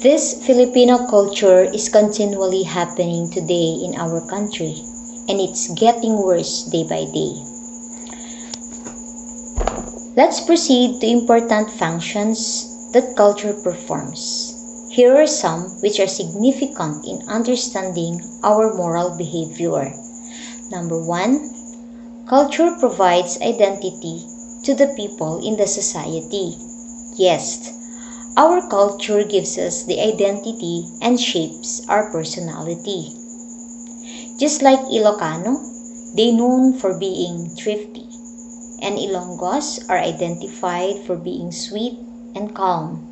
This Filipino culture is continually happening today in our country, and it's getting worse day by day. Let's proceed to important functions that culture performs. Here are some which are significant in understanding our moral behavior. Number 1, culture provides identity to the people in the society. Yes, our culture gives us the identity and shapes our personality. Just like Ilocano, they known for being thrifty, and Ilonggos are identified for being sweet and calm.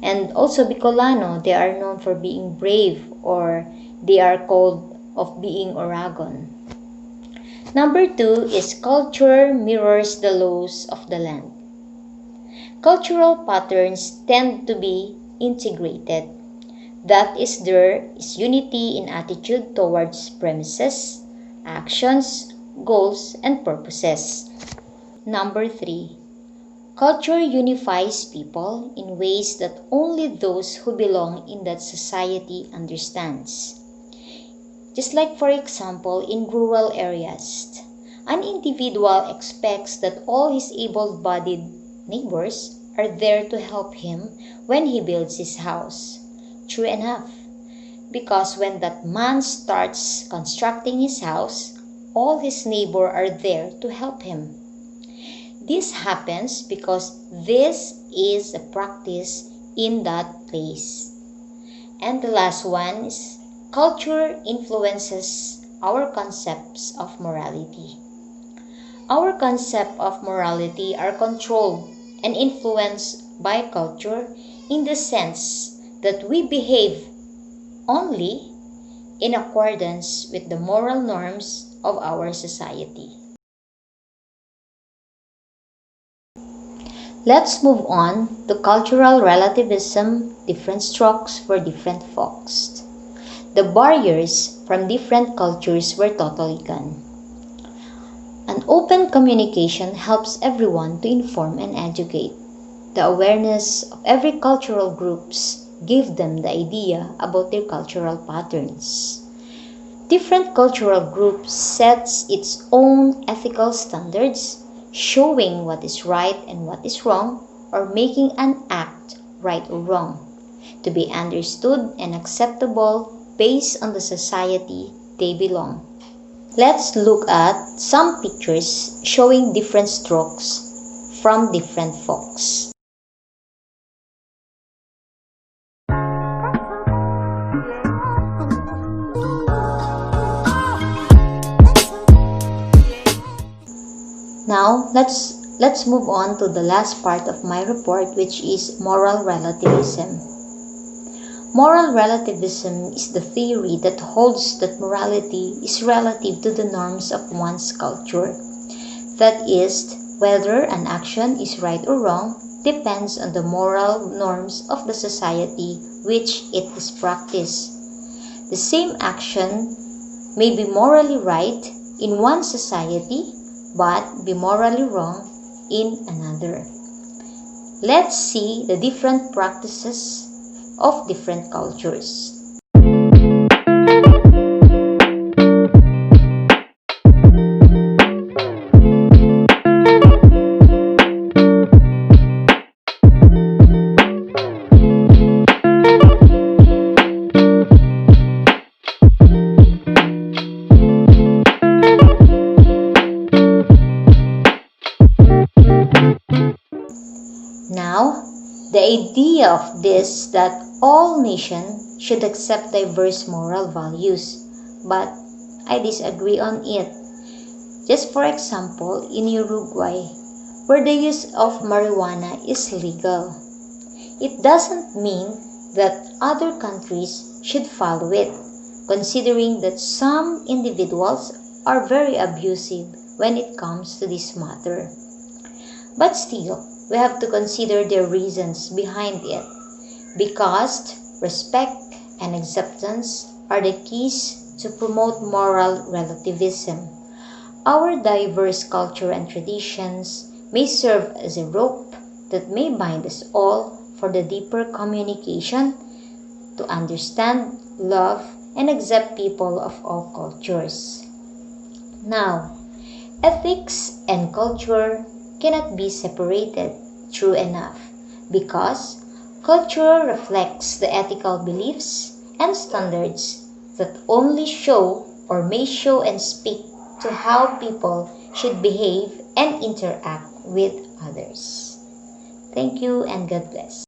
And also Bicolano, they are known for being brave, or they are called of being Oragon. Number 2 is culture mirrors the laws of the land. Cultural patterns tend to be integrated. That is, there is unity in attitude towards premises, actions, goals, and purposes. Number 3, culture unifies people in ways that only those who belong in that society understands. Just like, for example, in rural areas, an individual expects that all his able-bodied neighbors are there to help him when he builds his house. True enough, because when that man starts constructing his house, all his neighbors are there to help him. This happens because this is a practice in that place. And the last one is culture influences our concepts of morality. Our concept of morality are controlled and influenced by culture in the sense that we behave only in accordance with the moral norms of our society. Let's move on to cultural relativism, different strokes for different folks. The barriers from different cultures were totally gone. An open communication helps everyone to inform and educate. The awareness of every cultural groups give them the idea about their cultural patterns. Different cultural groups sets its own ethical standards, showing what is right and what is wrong, or making an act right or wrong, to be understood and acceptable based on the society they belong. Let's look at some pictures showing different strokes from different folks. Now, let's move on to the last part of my report, which is moral relativism. Moral relativism is the theory that holds that morality is relative to the norms of one's culture. That is, whether an action is right or wrong depends on the moral norms of the society which it is practiced. The same action may be morally right in one society but be morally wrong in another. Let's see the different practices of different cultures. Now, the idea of this that all nations should accept diverse moral values, but I disagree on it. Just for example, in Uruguay, where the use of marijuana is legal, it doesn't mean that other countries should follow it, considering that some individuals are very abusive when it comes to this matter. But still, we have to consider the reasons behind it, because respect and acceptance are the keys to promote moral relativism. Our diverse culture and traditions may serve as a rope that may bind us all for the deeper communication to understand, love, and accept people of all cultures. Now, ethics and culture cannot be separated true enough because culture reflects the ethical beliefs and standards that only show or may show and speak to how people should behave and interact with others. Thank you and God bless.